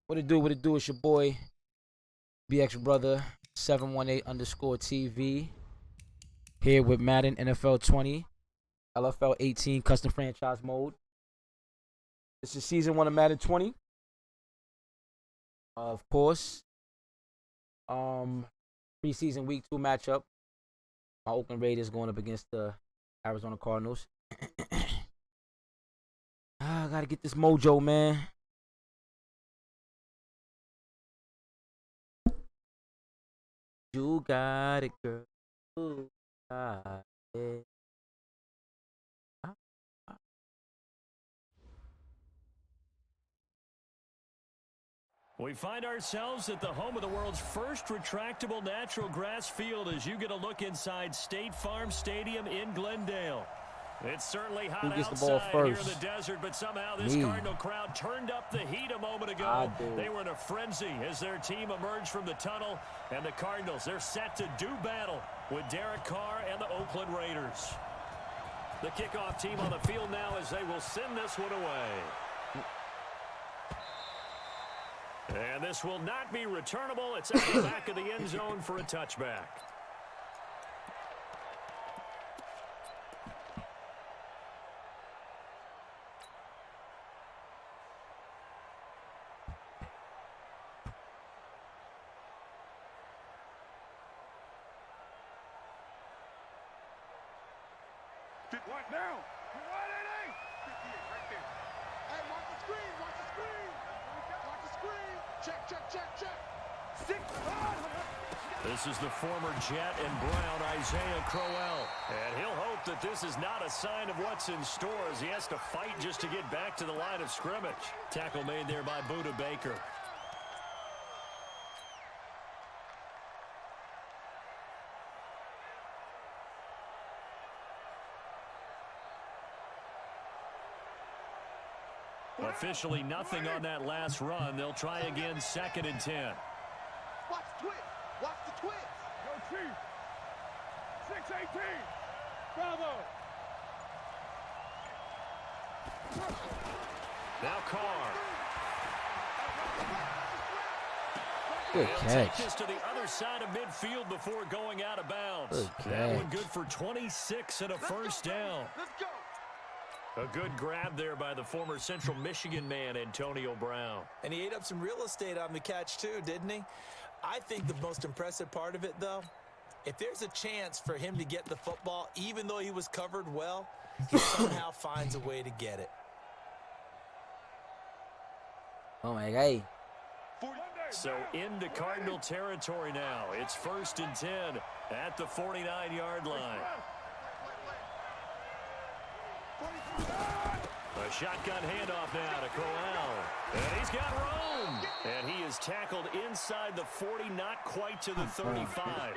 What it do? What it do? It's your boy, BX Brother 718_TV. Here with Madden NFL20, LFL18 custom franchise mode. This is season 1 of Madden 20. Of course. Preseason week 2 matchup. My Oakland Raiders going up against the Arizona Cardinals. I gotta get this mojo, man. You got it, girl. You got it. We find ourselves at the home of the world's first retractable natural grass field as you get a look inside State Farm Stadium in Glendale. It's certainly hot outside here in the desert, but somehow this Cardinal crowd turned up the heat a moment ago. They were in a frenzy as their team emerged from the tunnel, and the Cardinals, they're set to do battle with Derek Carr and the Oakland Raiders. The kickoff team on the field now as they will send this one away. And this will not be returnable. It's at the back of the end zone for a touchback. What now? What it is? 58 right there. Hey, watch the screen. Watch the screen. Watch the screen. Check, check, check, check. 6. This is the former Jet and Brown, Isaiah Crowell. And he'll hope that this is not a sign of what's in store as he has to fight just to get back to the line of scrimmage. Tackle made there by Buda Baker. Officially nothing on that last run. They'll try again, 2nd and 10. Watch the twist. Watch the twist. Go Chief. 6-18. Bravo. Now Carr. Good He'll catch. take this to the other side of midfield before going out of bounds. That one good for 26 and a first down. Let's go. A good grab there by the former Central Michigan man, Antonio Brown. And he ate up some real estate on the catch too, didn't he? I think the most impressive part of it, though, if there's a chance for him to get the football, even though he was covered well, he somehow finds a way to get it. Oh, my God. So into Cardinal territory now. It's 1st and 10 at the 49-yard line. A shotgun handoff now to Crowell. And he's got room. And he is tackled inside the 40, not quite to the 35.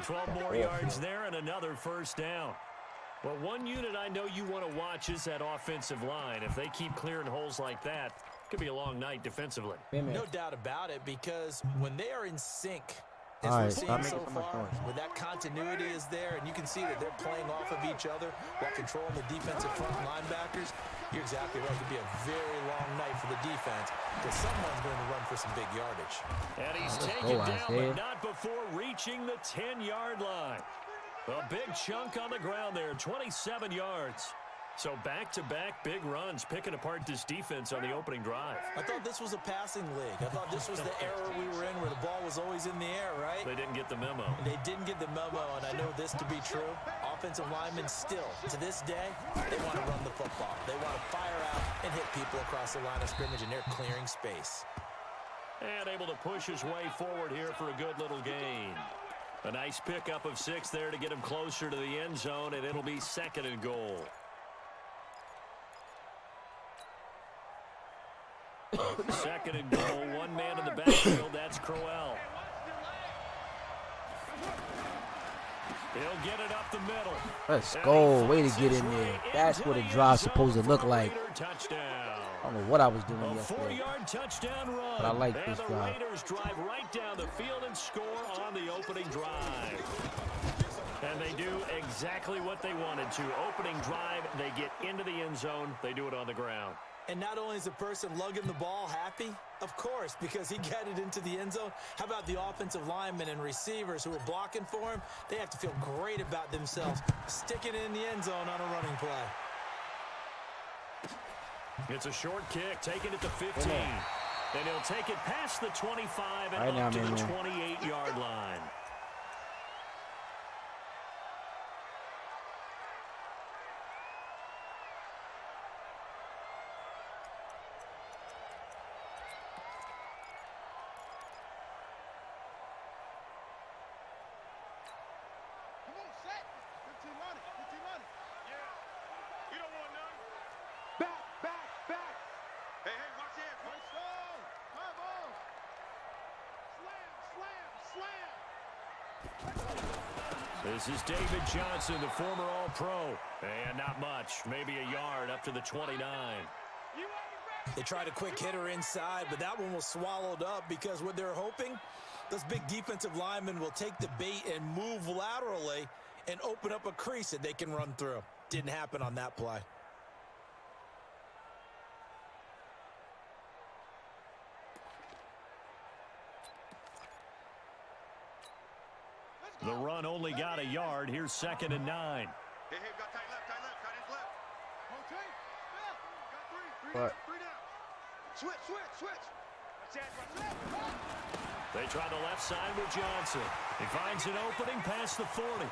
12 more yards there and another first down. Well, one unit I know you want to watch is that offensive line. If they keep clearing holes like that, it could be a long night defensively. No doubt about it, because when they are in sync, as we're seeing so far, where that continuity is there, and you can see that they're playing off of each other while controlling the defensive front linebackers, you're exactly right. It could be a very long night for the defense because someone's going to run for some big yardage. And he's taken down, but not before reaching the 10-yard line. A big chunk on the ground there, 27 yards. So back-to-back big runs, picking apart this defense on the opening drive. I thought this was a passing league. I thought this was the era we were in where the ball was always in the air, right? They didn't get the memo. They didn't get the memo, and I know this to be true. Offensive linemen still, to this day, they want to run the football. They want to fire out and hit people across the line of scrimmage, and they're clearing space. And able to push his way forward here for a good little gain. A nice pickup of 6 there to get him closer to the end zone, and it'll be 2nd and goal. Second and goal, one man in the backfield, that's Crowell. He'll get it up the middle. Let's go. Way to get in there. That's what a drive's supposed to look like. Touchdown. I don't know what I was doing A yesterday, 4-yard touchdown run. but I like this and the drive. Raiders drive right down the field and score on the opening drive. And they do exactly what they wanted to. Opening drive, they get into the end zone. They do it on the ground. And not only is the person lugging the ball happy, of course, because he got it into the end zone. How about the offensive linemen and receivers who are blocking for him? They have to feel great about themselves, sticking it in the end zone on a running play. It's a short kick, taking it to 15. And he'll take it past the 25 and up to the 28-yard line. This is David Johnson, the former All-Pro. And not much, maybe a yard up to the 29. They tried a quick hitter inside, but that one was swallowed up because what they're hoping, those big defensive linemen will take the bait and move laterally and open up a crease that they can run through. Didn't happen on that play. The run only got a yard. Here's 2nd and 9. Hey, got tight left, tight his left. What? Three down. Switch. They try the left side with Johnson. He finds an opening past the 40.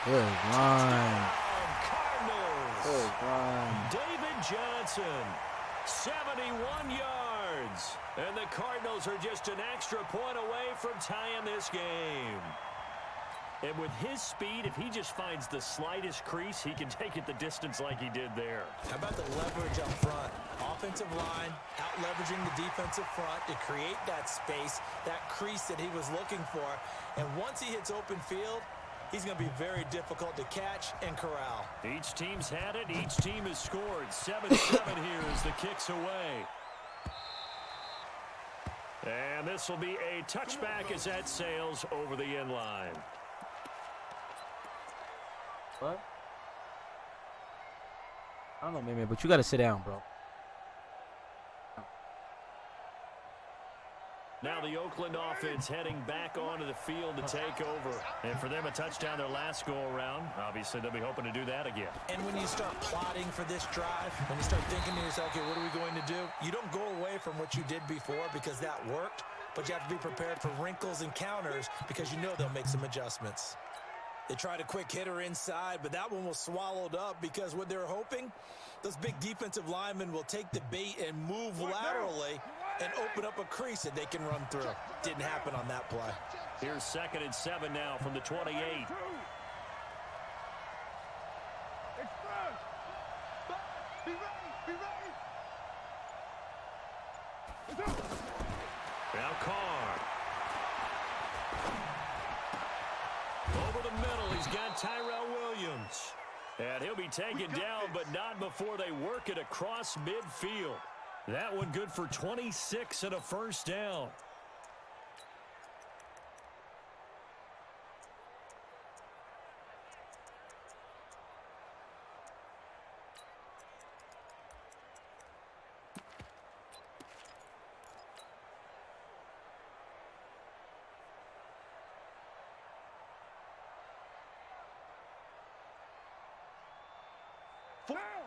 Good line. Cardinals. Good line. David Johnson, 71 yards. And the Cardinals are just an extra point away from tying this game. And with his speed, if he just finds the slightest crease, he can take it the distance like he did there. How about the leverage up front? Offensive line out-leveraging the defensive front to create that space, that crease that he was looking for. And once he hits open field, he's going to be very difficult to catch and corral. Each team's had it. Each team has scored. 7-7 here as the kick's away. And this will be a touchback as that sails over the end line. What? I don't know, man, but you got to sit down, bro. Now the Oakland offense heading back onto the field to take over. And for them, a touchdown their last go-around. Obviously, they'll be hoping to do that again. And when you start plotting for this drive, when you start thinking to yourself, okay, what are we going to do? You don't go away from what you did before because that worked, but you have to be prepared for wrinkles and counters because you know they'll make some adjustments. They tried a quick hitter inside, but that one was swallowed up because what they're hoping, those big defensive linemen will take the bait and move laterally and open up a crease that they can run through. Didn't happen on that play. Here's 2nd and 7 now from the 28. Now Carr. Over the middle, he's got Tyrell Williams. And he'll be taken down, but not before they work it across midfield. That one good for 26 and a first down.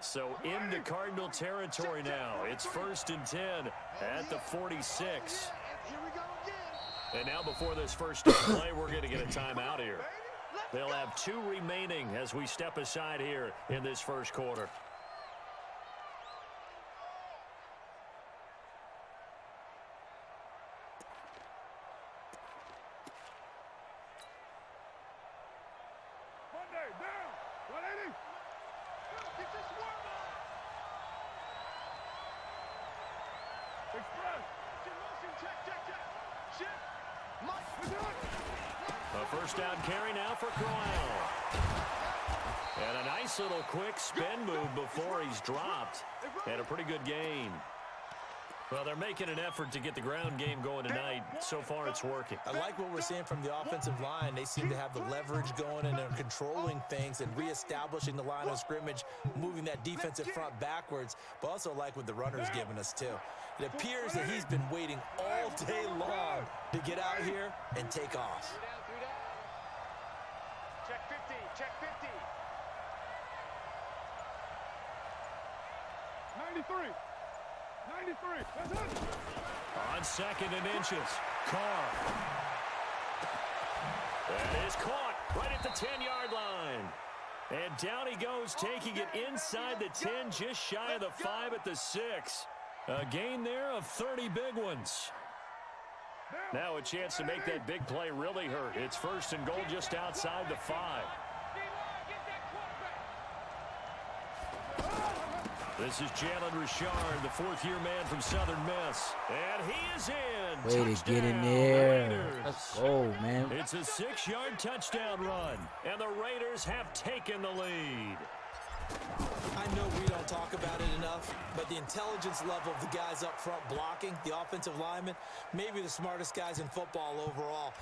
So into Cardinal territory now. It's 1st and 10 at the 46. And now before this first play, we're going to get a timeout here. They'll have 2 remaining as we step aside here in this first quarter. A first down carry now for Crowell. And a nice little quick spin move before he's dropped. And a pretty good gain. Well, they're making an effort to get the ground game going tonight. So far, it's working. I like what we're seeing from the offensive line. They seem to have the leverage going, and they're controlling things and reestablishing the line of scrimmage, moving that defensive front backwards, but also like what the runner's giving us, too. It appears that he's been waiting all day long to get out here and take off. Check 50, check 50. 93. 93. That's it. On second and inches, Carr. That is caught right at the 10-yard line. And down he goes, taking it inside the 10, just shy of the 5 at the 6. A gain there of 30 big ones. Now a chance to make that big play really hurt. It's first and goal just outside the 5. This is Jalen Richard, the fourth-year man from Southern Miss. And he is in. Way to get in there. Let's go, man. It's a 6-yard touchdown run, and the Raiders have taken the lead. I know we don't talk about it enough, but the intelligence level of the guys up front blocking, the offensive linemen, maybe the smartest guys in football overall.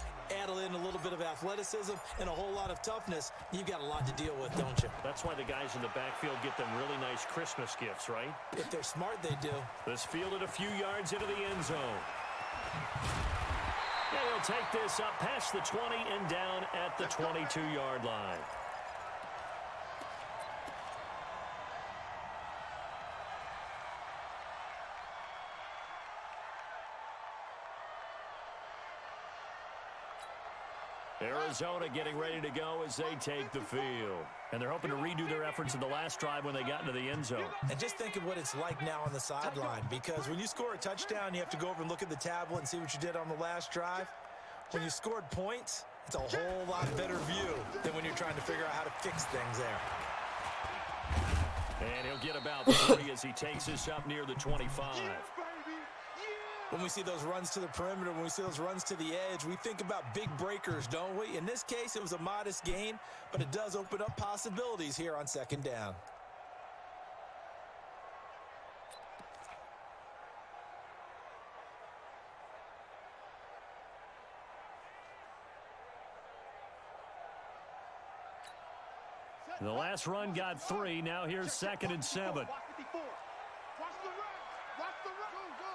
Add in a little bit of athleticism and a whole lot of toughness, you've got a lot to deal with, don't you? That's why the guys in the backfield get them really nice Christmas gifts, right? If they're smart, they do. This fielded a few yards into the end zone. And he'll take this up past the 20 and down at the 22-yard line. Arizona getting ready to go as they take the field. And they're hoping to redo their efforts in the last drive when they got into the end zone. And just think of what it's like now on the sideline, because when you score a touchdown, you have to go over and look at the tablet and see what you did on the last drive. When you scored points, it's a whole lot better view than when you're trying to figure out how to fix things there. And he'll get about 30 as he takes this up near the 25. When we see those runs to the perimeter, when we see those runs to the edge, we think about big breakers, don't we? In this case, it was a modest gain, but it does open up possibilities here on second down. The last run got 3. Now here's second and 7. Watch the run. Watch the run. Go, go.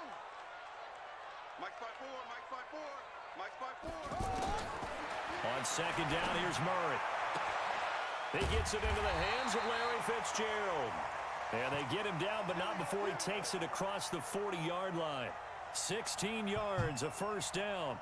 Mike spot 4, Mike spot 4, Mike spot 4. On second down, here's Murray. He gets it into the hands of Larry Fitzgerald. And they get him down, but not before he takes it across the 40-yard line. 16 yards, a first down.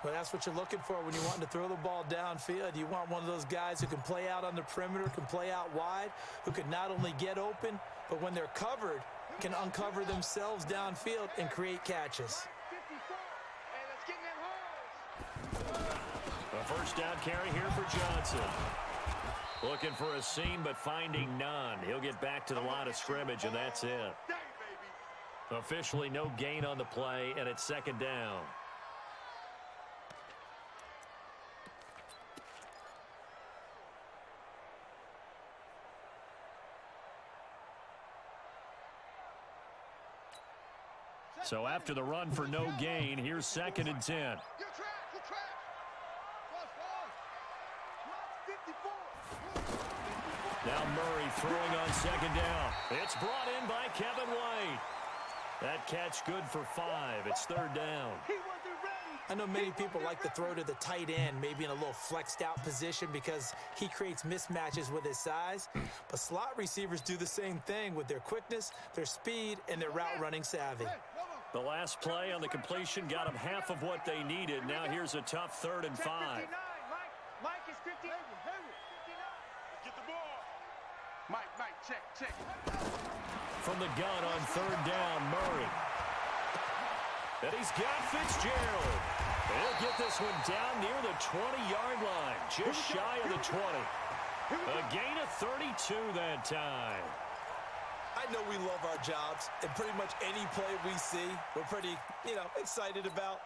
Well, that's what you're looking for when you want to throw the ball downfield. You want one of those guys who can play out on the perimeter, can play out wide, who can not only get open, but when they're covered, can uncover themselves downfield and create catches. A first down carry here for Johnson. Looking for a seam, but finding none. He'll get back to the line of scrimmage, and that's it. Officially no gain on the play, and it's second down. So after the run for no gain, here's second and 10. Now Murray throwing on second down. It's brought in by Kevin White. That catch good for 5. It's third down. I know many people like to throw to the tight end, maybe in a little flexed out position because he creates mismatches with his size. But slot receivers do the same thing with their quickness, their speed, and their route running savvy. The last play on the completion got them half of what they needed. Now here's a tough third and 5. Mike is 59. Get the ball. Mike, check. From the gun on third down, Murray. And he's got Fitzgerald. He'll get this one down near the 20-yard line, just shy of the 20. A gain of 32 that time. I know we love our jobs, and pretty much any play we see, we're pretty, excited about.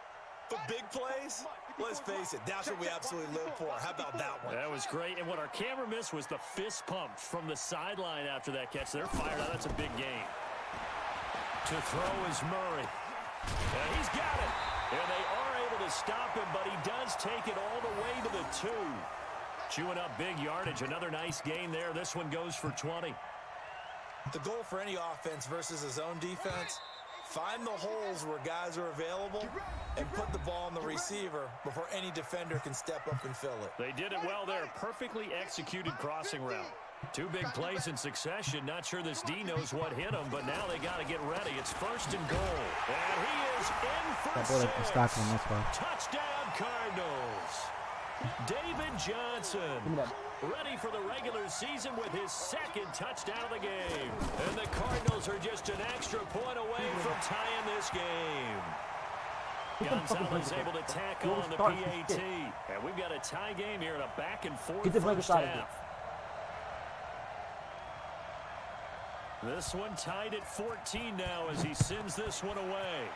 But big plays, let's face it, that's what we absolutely live for. How about that one? That was great, and what our camera missed was the fist pump from the sideline after that catch. They're fired out. That's a big game. To throw is Murray. And he's got it. And they are able to stop him, but he does take it all the way to the 2. Chewing up big yardage. Another nice gain there. This one goes for 20. The goal for any offense versus his own defense, find the holes where guys are available and put the ball on the receiver before any defender can step up and fill it. They did it well there. Perfectly executed crossing route. 2 big plays in succession. Not sure this D knows what hit him, but now they got to get ready. It's 1st and goal. And he is in for 6. Touchdown, Cardinals. David Johnson ready for the regular season with his 2nd touchdown of the game. And the Cardinals are just an extra point away from tying this game. Gonzalez able to tackle on the PAT. And we've got a tie game here in a back-and-forth first half. This one tied at 14 now as he sends this one away.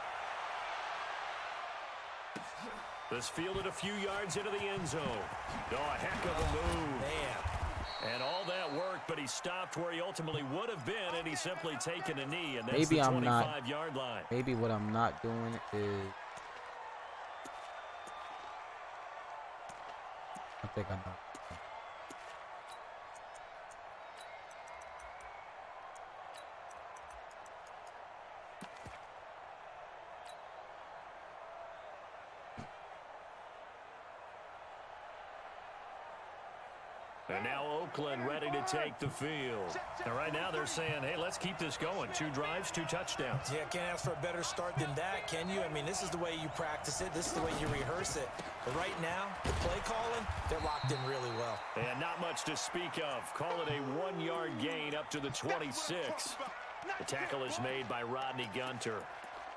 This fielded a few yards into the end zone. Oh, a heck of a move. Man. And all that work, but he stopped where he ultimately would have been, and he's simply taken a knee, and that's the 25-yard line. Maybe what I'm not doing is... I think I know. And now Oakland ready to take the field. And right now they're saying, hey, let's keep this going. 2 drives, 2 touchdowns. Yeah, can't ask for a better start than that, can you? I mean, this is the way you practice it. This is the way you rehearse it. But right now, the play calling, they're locked in really well. And not much to speak of. Call it a 1-yard gain up to the 26. The tackle is made by Rodney Gunter.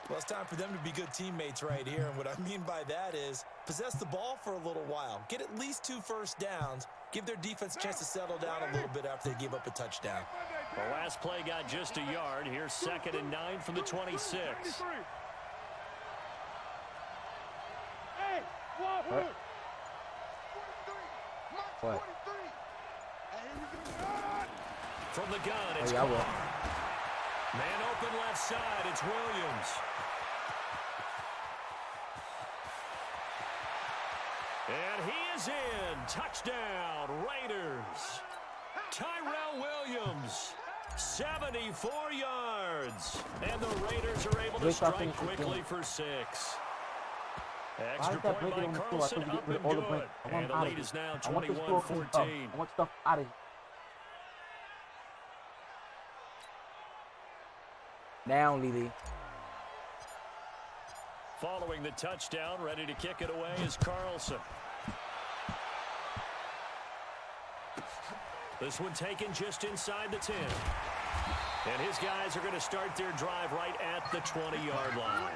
Well, it's time for them to be good teammates right here. And what I mean by that is possess the ball for a little while. Get at least 2 first downs. Give their defense a chance to settle down a little bit after they give up a touchdown. The last play got just a yard. Here's 2nd and 9 from the 26. What? From the gun, it's I will. Man open left side, it's Williams. And he is in. Touchdown, Raiders. Tyrell Williams, 74 yards. And the Raiders are able to strike quickly for 6. Extra point by Carlson, up and good. And the lead is now 21-14. I want stuff out of here. Now, Lily. Following the touchdown, ready to kick it away is Carlson. This one taken just inside the 10. And his guys are going to start their drive right at the 20-yard line.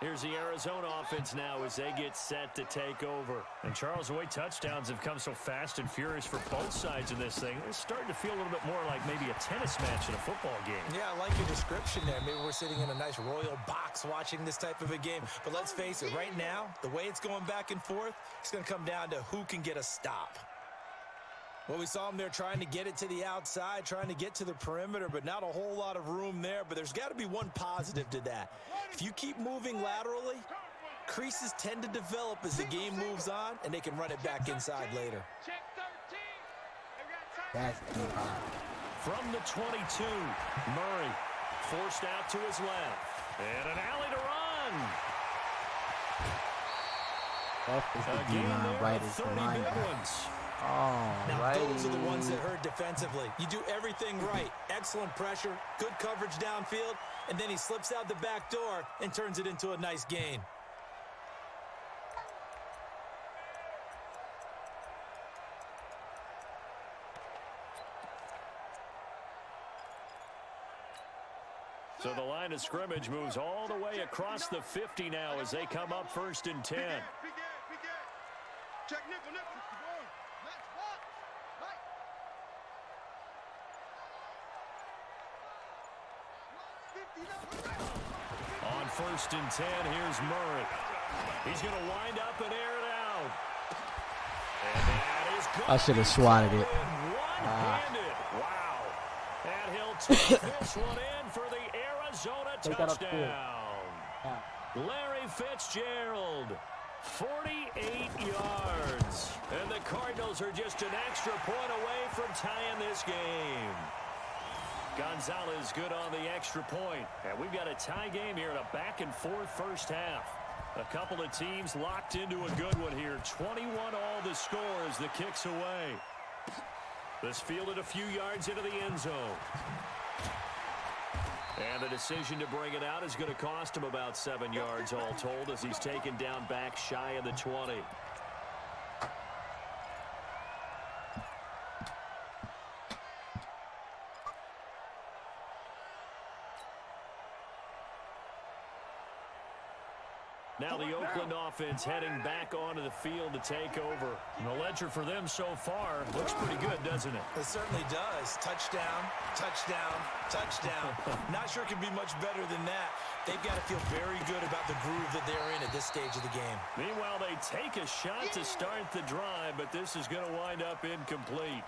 Here's the Arizona offense now as they get set to take over. And Charles, the way touchdowns have come so fast and furious for both sides of this thing, it's starting to feel a little bit more like maybe a tennis match in a football game. Yeah, I like your description there. Maybe we're sitting in a nice royal box watching this type of a game. But let's face it, right now, the way it's going back and forth, it's going to come down to who can get a stop. Well, we saw them there trying to get it to the outside, trying to get to the perimeter, but not a whole lot of room there. But there's got to be one positive to that. If you keep moving laterally, creases tend to develop as the game moves on, and they can run it back inside later. That's from the 22, Murray forced out to his left. And an alley to run. Left is the D-line, right is the linebacker. Now, those are the ones that hurt defensively. You do everything right. Excellent pressure, good coverage downfield, and then he slips out the back door and turns it into a nice gain. So the line of scrimmage moves all the way across the 50 now as they come up 1st and 10. Check nickel. On 1st and 10, here's Murray. He's going to wind up and air it out. And that is good. I should have swatted it. One-handed. Wow. And he'll take this one in for the Arizona touchdown. Larry Fitzgerald, 48 yards. And the Cardinals are just an extra point away from tying this game. Gonzalez good on the extra point. And we've got a tie game here in a back-and-forth first half. A couple of teams locked into a good one here. 21 all the score as the kick's away. This fielded a few yards into the end zone. And the decision to bring it out is going to cost him about 7 yards all told as he's taken down back shy of the 20. Now the Oakland offense heading back onto the field to take over. And the ledger for them so far looks pretty good, doesn't it? It certainly does. Touchdown, touchdown, touchdown. Not sure it can be much better than that. They've got to feel very good about the groove that they're in at this stage of the game. Meanwhile, they take a shot to start the drive, but this is going to wind up incomplete.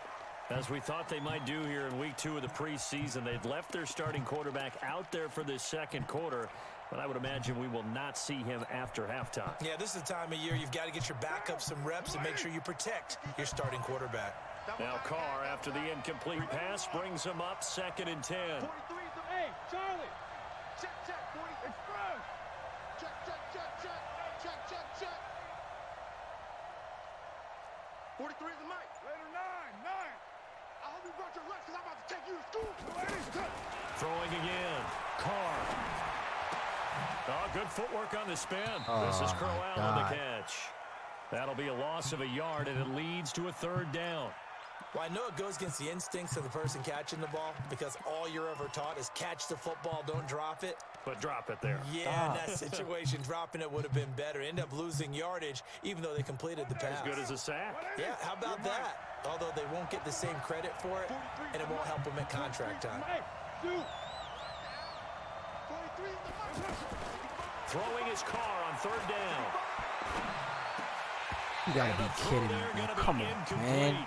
As we thought they might do here in week 2 of the preseason, they'd left their starting quarterback out there for this second quarter. But I would imagine we will not see him after halftime. Yeah, this is the time of year you've got to get your backup some reps and make sure you protect your starting quarterback. Now Carr, after the incomplete pass, brings him up 2nd and 10. 43 hey, Charlie. Check, 40 express. Check. 43 is the mic. Later 9. I hope you brought your lunch because I'm about to take you to school. Throwing again. Carr. Oh, good footwork on the spin. This is Crow out on the catch. That'll be a loss of a yard, and it leads to a 3rd down. Well, I know it goes against the instincts of the person catching the ball because all you're ever taught is catch the football, don't drop it. But drop it there. Yeah, in that situation, dropping it would have been better. End up losing yardage, even though they completed the pass. As good as a sack. Yeah, how about that? Although they won't get the same credit for it, and it won't help them at contract time. Throwing his Carr on 3rd down. You gotta be kidding me. Come on, man.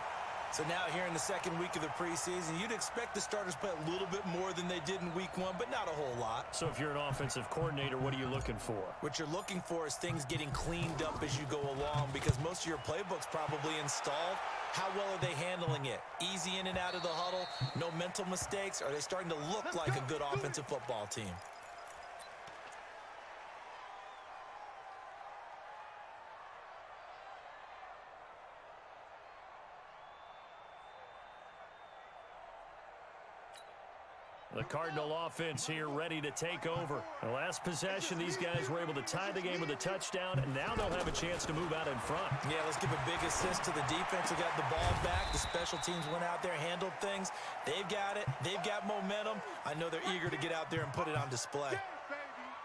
So now here in the second week of the preseason, you'd expect the starters to play a little bit more than they did in week 1, but not a whole lot. So if you're an offensive coordinator, what are you looking for? What you're looking for is things getting cleaned up as you go along because most of your playbook's probably installed. How well are they handling it? Easy in and out of the huddle? No mental mistakes? Are they starting to look like a good offensive football team? The Cardinal offense here ready to take over. The last possession, these guys were able to tie the game with a touchdown, and now they'll have a chance to move out in front. Yeah, let's give a big assist to the defense who got the ball back. The special teams went out there, handled things. They've got it. They've got momentum. I know they're eager to get out there and put it on display.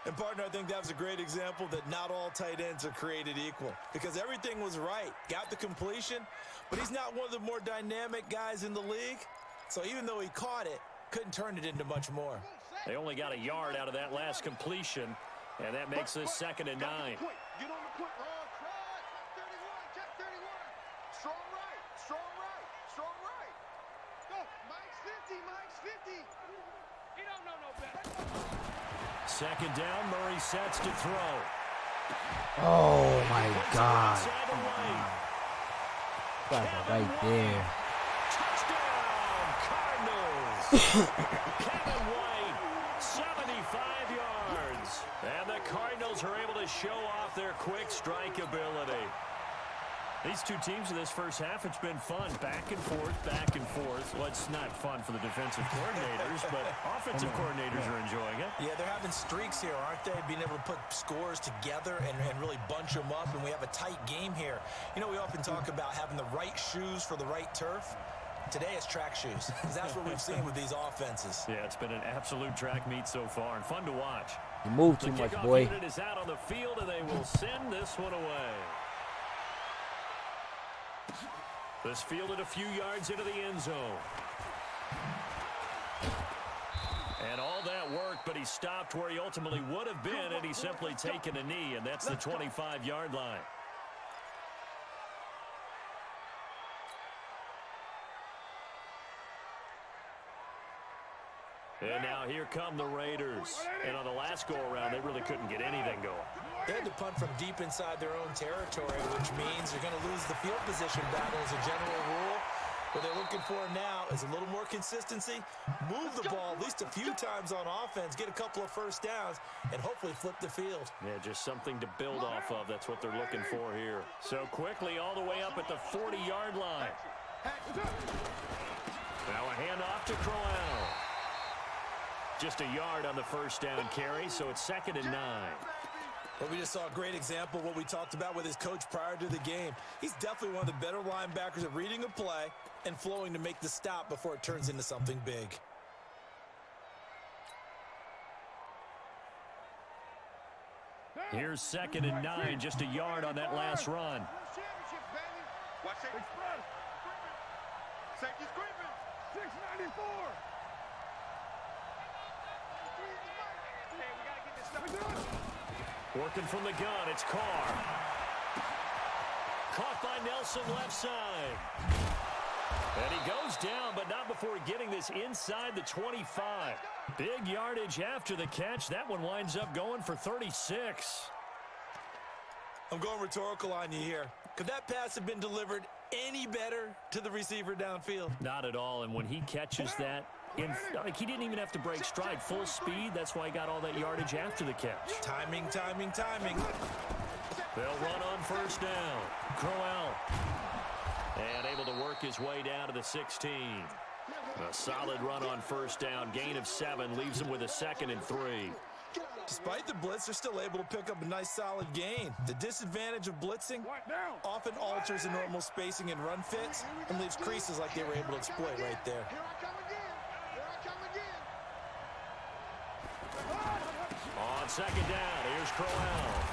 And, partner, I think that was a great example that not all tight ends are created equal because everything was right. Got the completion, but he's not one of the more dynamic guys in the league. So even though he caught it, couldn't turn it into much more. They only got a yard out of that last completion, and that makes this 2nd and 9. Get on the quick. Check 31. Strong right. Go. Mike's 50. He don't know no better. 2nd down, Murray sets to throw. Oh, my God. Right there. Kevin White, 75 yards. And the Cardinals are able to show off their quick strike ability. These two teams in this first half, it's been fun. Back and forth. Well, it's not fun for the defensive coordinators, but offensive coordinators are enjoying it. Yeah, they're having streaks here, aren't they? Being able to put scores together and really bunch them up, and we have a tight game here. You know, we often talk about having the right shoes for the right turf. Today it's track shoes, because that's what we've seen with these offenses. Yeah, it's been an absolute track meet so far, and fun to watch. You move too much, boy. The kickoff unit is out on the field, and they will send this one away. This fielded a few yards into the end zone. And all that worked, but he stopped where he ultimately would have been had he simply taken a knee, and that's the 25-yard line. And now here come the Raiders. And on the last go-around, they really couldn't get anything going. They had to punt from deep inside their own territory, which means you're going to lose the field position battle as a general rule. What they're looking for now is a little more consistency, move the ball at least a few times on offense, get a couple of first downs, and hopefully flip the field. Yeah, just something to build off of. That's what they're looking for here. So quickly all the way up at the 40-yard line. Now a handoff to Crowell. Just a yard on the first down carry, so it's 2nd and 9. Well, we just saw a great example of what we talked about with his coach prior to the game. He's definitely one of the better linebackers at reading a play and flowing to make the stop before it turns into something big. Here's 2nd and 9, just a yard on that last run. Watch safety. Safety's creeping. 694. Hey, we got to get this stuff. Working from the gun, it's Carr. Caught by Nelson left side. And he goes down, but not before getting this inside the 25. Big yardage after the catch. That one winds up going for 36. I'm going rhetorical on you here. Could that pass have been delivered any better to the receiver downfield? Not at all, and when he catches that, he didn't even have to break stride. Full speed, that's why he got all that yardage after the catch. Timing, timing, timing. They'll run on first down. Crowell. And able to work his way down to the 16. A solid run on first down. Gain of 7 leaves him with a 2nd and 3. Despite the blitz, they're still able to pick up a nice solid gain. The disadvantage of blitzing often alters the normal spacing and run fits and leaves creases like they were able to exploit right there. Here I come again. Here I come again. On 2nd down, here's Crowell.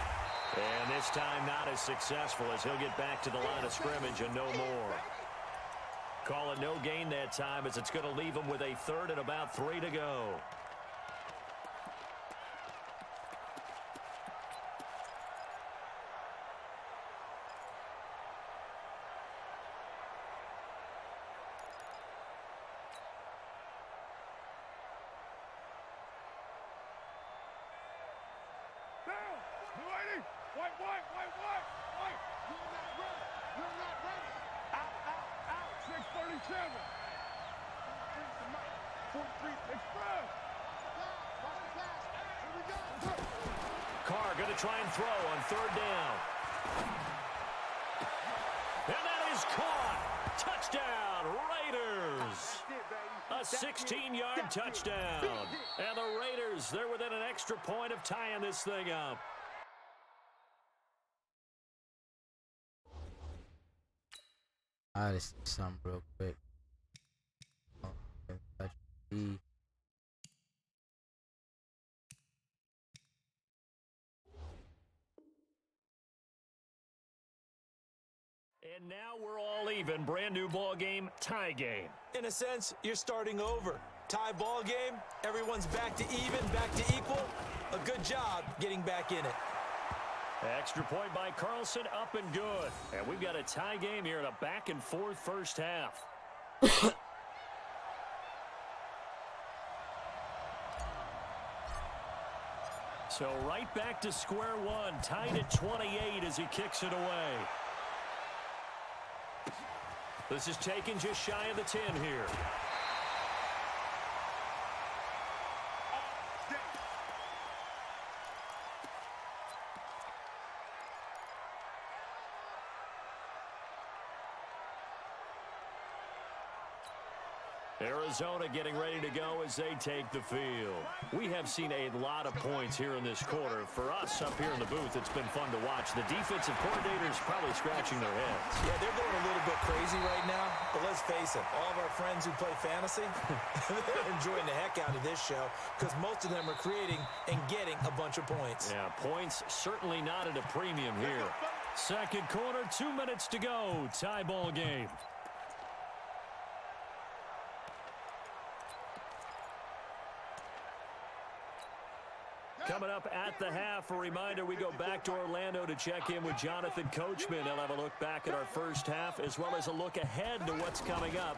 And this time not as successful as he'll get back to the line of scrimmage and no more. Call it no gain that time as it's going to leave him with a 3rd and about 3 to go. White. You're not ready. Out. 637. 43. Express. Here we go. Carr going to try and throw on 3rd down. And that is caught. Touchdown, Raiders. A 16-yard touchdown. And the Raiders, they're within an extra point of tying this thing up. I gotta see something real quick. And now we're all even. Brand new ball game, tie game. In a sense, you're starting over. Tie ball game, everyone's back to even, back to equal. A good job getting back in it. Extra point by Carlson, up and good. And we've got a tie game here in a back-and-forth first half. So right back to square one, tied at 28 as he kicks it away. This is taken just shy of the 10 here. Arizona getting ready to go as they take the field. We have seen a lot of points here in this quarter. For us up here in the booth, it's been fun to watch. The defensive coordinators probably scratching their heads. Yeah, they're going a little bit crazy right now, but let's face it, all of our friends who play fantasy, they're enjoying the heck out of this show because most of them are creating and getting a bunch of points. Yeah, points certainly not at a premium here. Second quarter, 2 minutes to go. Tie ball game. Coming up at the half, a reminder, we go back to Orlando to check in with Jonathan Coachman. He'll have a look back at our first half as well as a look ahead to what's coming up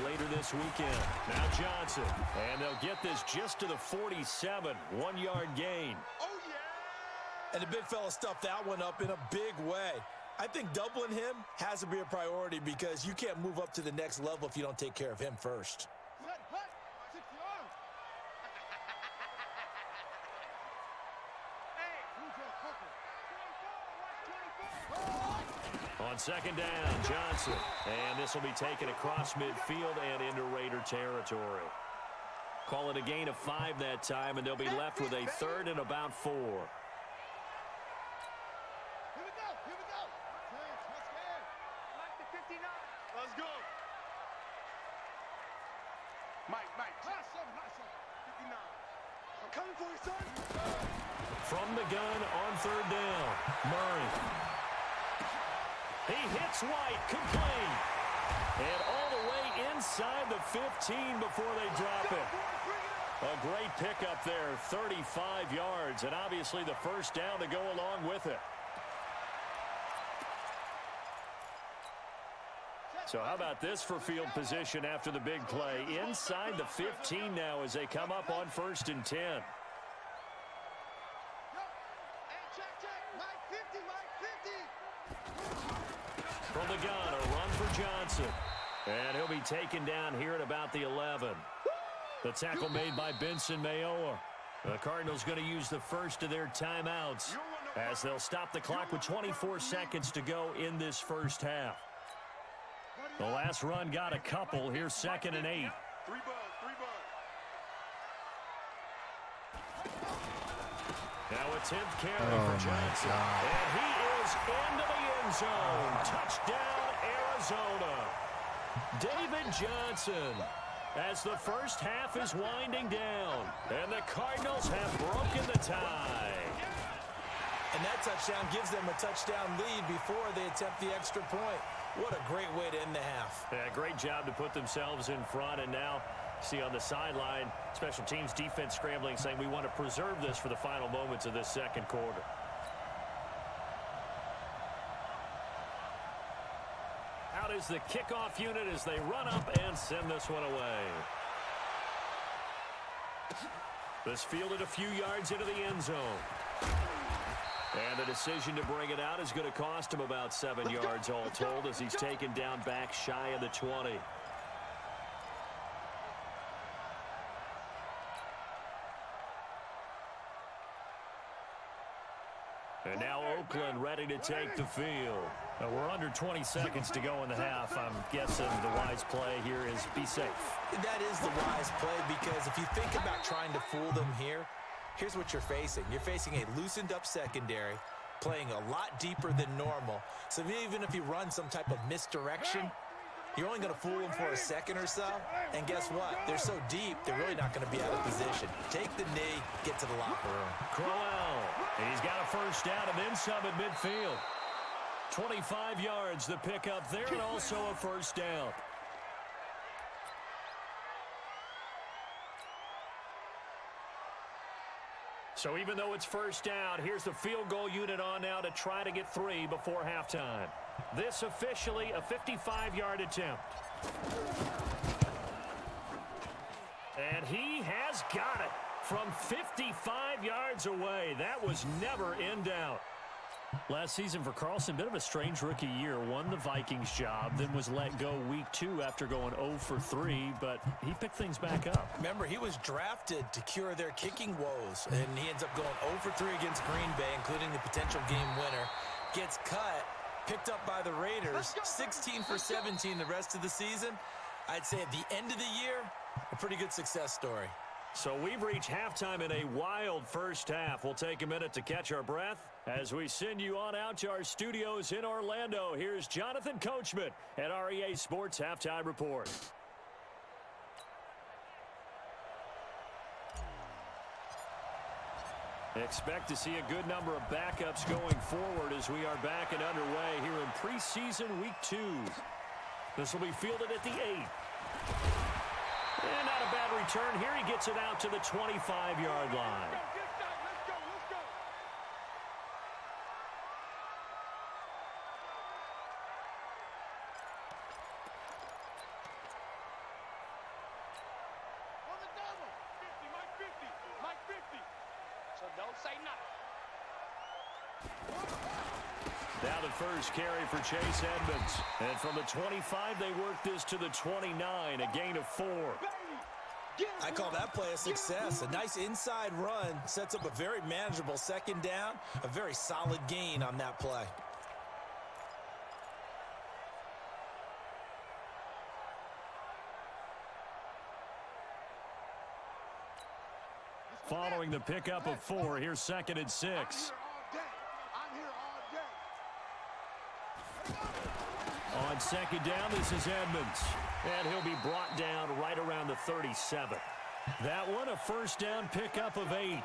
later this weekend. Now Johnson, and they'll get this just to the 47, 1-yard gain. Oh, yeah! And the big fella stuffed that one up in a big way. I think doubling him has to be a priority because you can't move up to the next level if you don't take care of him first. Set, hut, 6 yards. Hey, who's your hooker? 24, watch 24. On second down, Johnson. And this will be taken across midfield and into Raider territory. Call it a gain of 5 that time, and they'll be left with a 3rd and about 4. Here we go, here we go. Let's go. Like the 59. Let's go. Mike, hot something, 59. I'm coming for you, son. From the gun on 3rd down, Murray. He hits White, complete. And all the way inside the 15 before they drop it. A great pickup there, 35 yards, and obviously the first down to go along with it. So how about this for field position after the big play? Inside the 15 now as they come up on 1st and 10. Hey, check. Mike 50, Mike 50. From the gun, a run for Johnson. And he'll be taken down here at about the 11. The tackle made by Benson Mayoa. The Cardinals going to use the first of their timeouts as they'll stop the clock with 24 seconds to go in this first half. The last run got a couple. Here's 2nd and 8. 3 bugs. Now a 10th carry for Johnson. And he is into the end zone. Touchdown, Arizona. David Johnson, as the first half is winding down. And the Cardinals have broken the tie. And that touchdown gives them a touchdown lead before they attempt the extra point. What a great way to end the half. Yeah, great job to put themselves in front. And now, see on the sideline, special teams defense scrambling, saying we want to preserve this for the final moments of this second quarter. Out is the kickoff unit as they run up and send this one away. This fielded a few yards into the end zone. And the decision to bring it out is going to cost him about 7 yards all told as he's taken down back shy of the 20. And now Oakland ready to take the field. Now we're under 20 seconds to go in the half. I'm guessing the wise play here is be safe. That is the wise play because if you think about trying to fool them here, here's what you're facing. You're facing a loosened up secondary, playing a lot deeper than normal. So even if you run some type of misdirection, you're only going to fool them for a second or so. And guess what? They're so deep, they're really not going to be out of position. Take the knee, get to the locker room. Crowell, he's got a first down and then some at midfield. 25 yards the pickup there and also a first down. So even though it's first down, here's the field goal unit on now to try to get 3 before halftime. This officially a 55-yard attempt. And he has got it from 55 yards away. That was never in doubt. Last season for Carlson, bit of a strange rookie year. Won the Vikings job, then was let go week 2 after going 0 for 3, but he picked things back up. Remember, he was drafted to cure their kicking woes, and he ends up going 0 for 3 against Green Bay, including the potential game winner. Gets cut, picked up by the Raiders, 16 for 17 the rest of the season. I'd say at the end of the year, a pretty good success story. So we've reached halftime in a wild first half. We'll take a minute to catch our breath as we send you on out to our studios in Orlando. Here's Jonathan Coachman at REA Sports Halftime Report. Expect to see a good number of backups going forward as we are back and underway here in preseason week 2. This will be fielded at the 8. And not a bad return here. He gets it out to the 25-yard line. Now the first carry for Chase Edmonds. And from the 25, they work this to the 29, a gain of 4. I call that play a success. A nice inside run sets up a very manageable second down. A very solid gain on that play. Following the pickup of 4, here's 2nd and 6. On 2nd down, this is Edmonds. And he'll be brought down right around the 37. That one, a 1st down pickup of 8.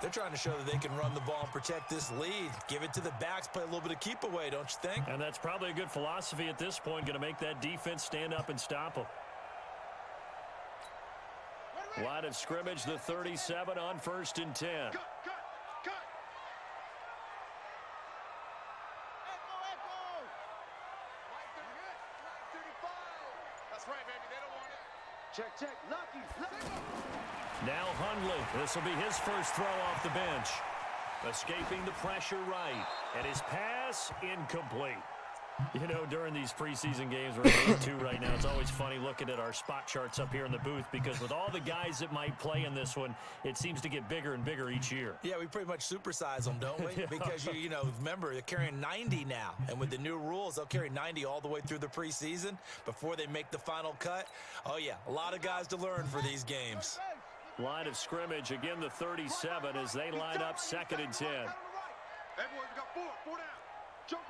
They're trying to show that they can run the ball and protect this lead. Give it to the backs, play a little bit of keep away, don't you think? And that's probably a good philosophy at this point, going to make that defense stand up and stop them. Line of scrimmage, the 37 on 1st and 10. Cut. That's right, baby. They don't want it. Check. Lucky. Now Hundley. This will be his first throw off the bench. Escaping the pressure right. And his pass incomplete. You know, during these preseason games, we're at 8-2 right now. It's always funny looking at our spot charts up here in the booth because with all the guys that might play in this one, it seems to get bigger and bigger each year. Yeah, we pretty much supersize them, don't we? Because, you know, remember, they're carrying 90 now. And with the new rules, they'll carry 90 all the way through the preseason before they make the final cut. Oh, yeah, a lot of guys to learn for these games. Line of scrimmage, again, the 37 as they line up 2nd and 10. Hey, boys, we got 4 down. Joker.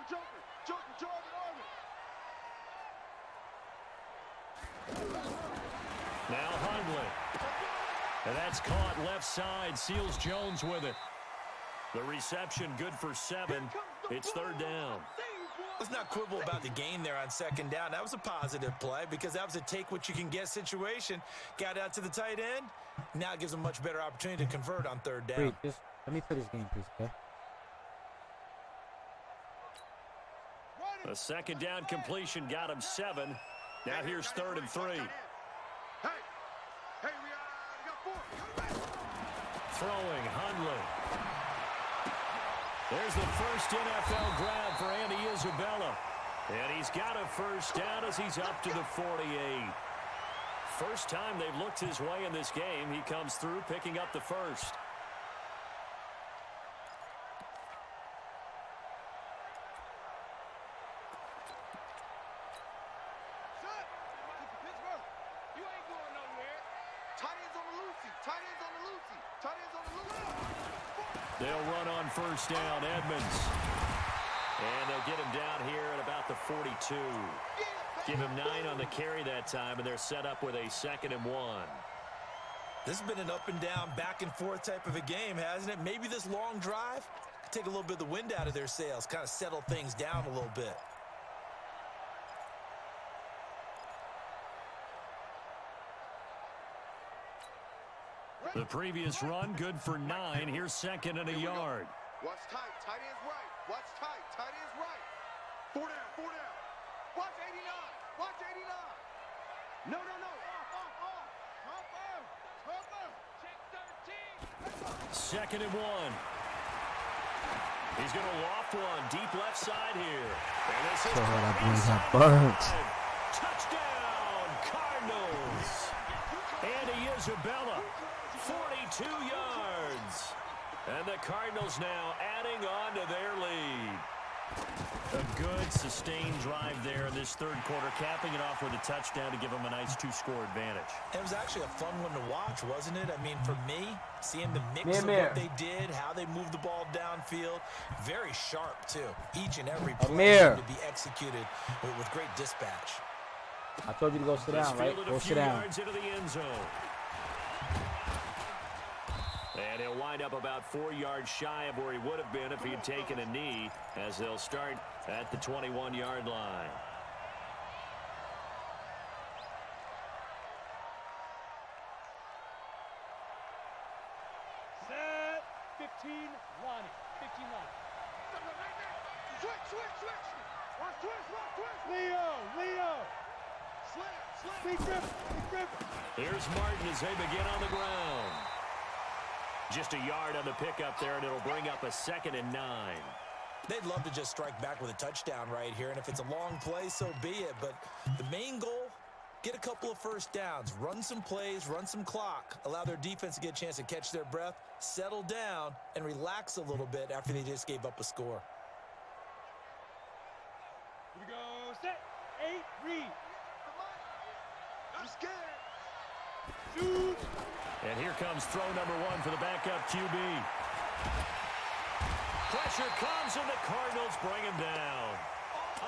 Now Hundley. And that's caught left side. Seals Jones with it. The reception good for 7. It's 3rd down. Let's not quibble about the gain there on 2nd down. That was a positive play because that was a take-what-you-can-get situation. Got out to the tight end. Now it gives them a much better opportunity to convert on 3rd down. Wait, just let me play this game, please, okay? A 2nd down completion got him 7. Now here's 3rd and 3. Hey, we got 4. Throwing Hundley. There's the first NFL grab for Andy Isabella. And he's got a 1st down as he's up to the 48. First time they've looked his way in this game. He comes through picking up the 1st. They'll run on 1st down, Edmonds. And they'll get him down here at about the 42. Give him 9 on the carry that time, and they're set up with a 2nd and 1. This has been an up-and-down, back-and-forth type of a game, hasn't it? Maybe this long drive could take a little bit of the wind out of their sails, kind of settle things down a little bit. The previous run, good for 9. Here's 2nd and a yard. Watch tight. Tight end's right. Watch tight. Tight end's right. 4 down. Watch 89. Watch 89. No. Check 13. 2nd and 1. He's going to loft one deep left side here. And this is touchdown, Cardinals. Andy Isabella, 42 yards. And the Cardinals now adding on to their lead. A good, sustained drive there in this 3rd quarter, capping it off with a touchdown to give them a nice 2-score advantage. It was actually a fun one to watch, wasn't it? I mean, for me, seeing the mix of what they did, how they moved the ball downfield, very sharp, too. Each and every play to be executed with great dispatch. I told you to go sit down, right? Go sit down. Yards into the end zone. And he'll wind up about 4 yards shy of where he would have been if he had taken a knee, as they'll start at the 21-yard line. Set. 15 line. 15 line. Switch. Watch twist. Leo. Slip. Big grip. Here's Martin as they begin on the ground. Just a yard on the pickup there, and it'll bring up a 2nd and 9. They'd love to just strike back with a touchdown right here, and if it's a long play, so be it. But the main goal, get a couple of first downs, run some plays, run some clock, allow their defense to get a chance to catch their breath, settle down, and relax a little bit after they just gave up a score. Here we go. Set. 8. Read. I'm scared. Shoot. And here comes throw number 1 for the backup QB. Pressure comes, and the Cardinals bring him down.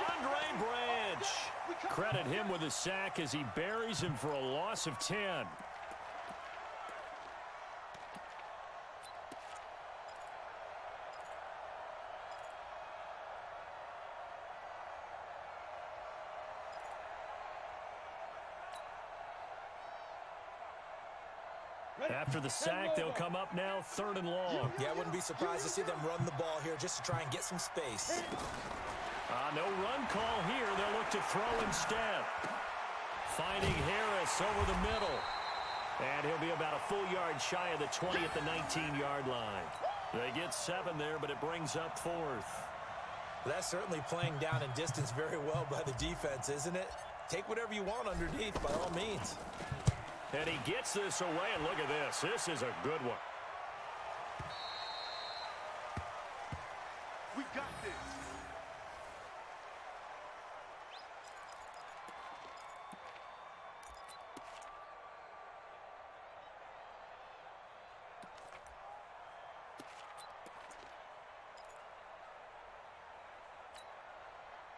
Andre Branch. Credit him with a sack as he buries him for a loss of 10. After the sack, they'll come up now 3rd and long. Yeah, I wouldn't be surprised to see them run the ball here just to try and get some space. No run call here. They'll look to throw instead. Finding Harris over the middle. And he'll be about a full yard shy of the 20 at the 19-yard line. They get 7 there, but it brings up 4th. That's certainly playing down in distance very well by the defense, isn't it? Take whatever you want underneath, by all means. And he gets this away, and look at this. This is a good one. We got this.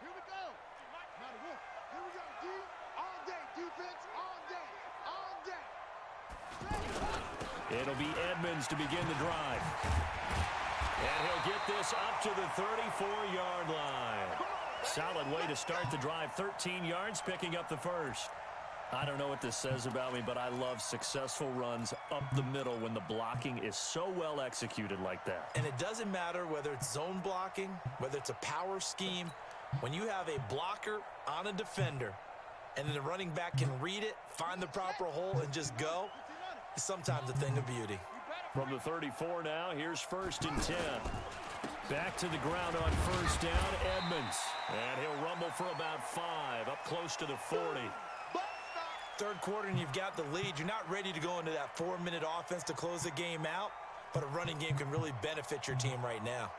Here we go. Now the wolf. Here we go. D all day. Defense all day. All day. It'll be Edmonds to begin the drive. And he'll get this up to the 34-yard line. Solid way to start the drive. 13 yards, picking up the first. I don't know what this says about me, but I love successful runs up the middle when the blocking is so well executed like that. And it doesn't matter whether it's zone blocking, whether it's a power scheme. When you have a blocker on a defender and then the running back can read it, find the proper hole, and just go, it's sometimes a thing of beauty. From the 34 now, here's 1st and 10. Back to the ground on 1st down, Edmonds. And he'll rumble for about 5, up close to the 40. Third quarter and you've got the lead. You're not ready to go into that 4-minute offense to close the game out, but a running game can really benefit your team right now.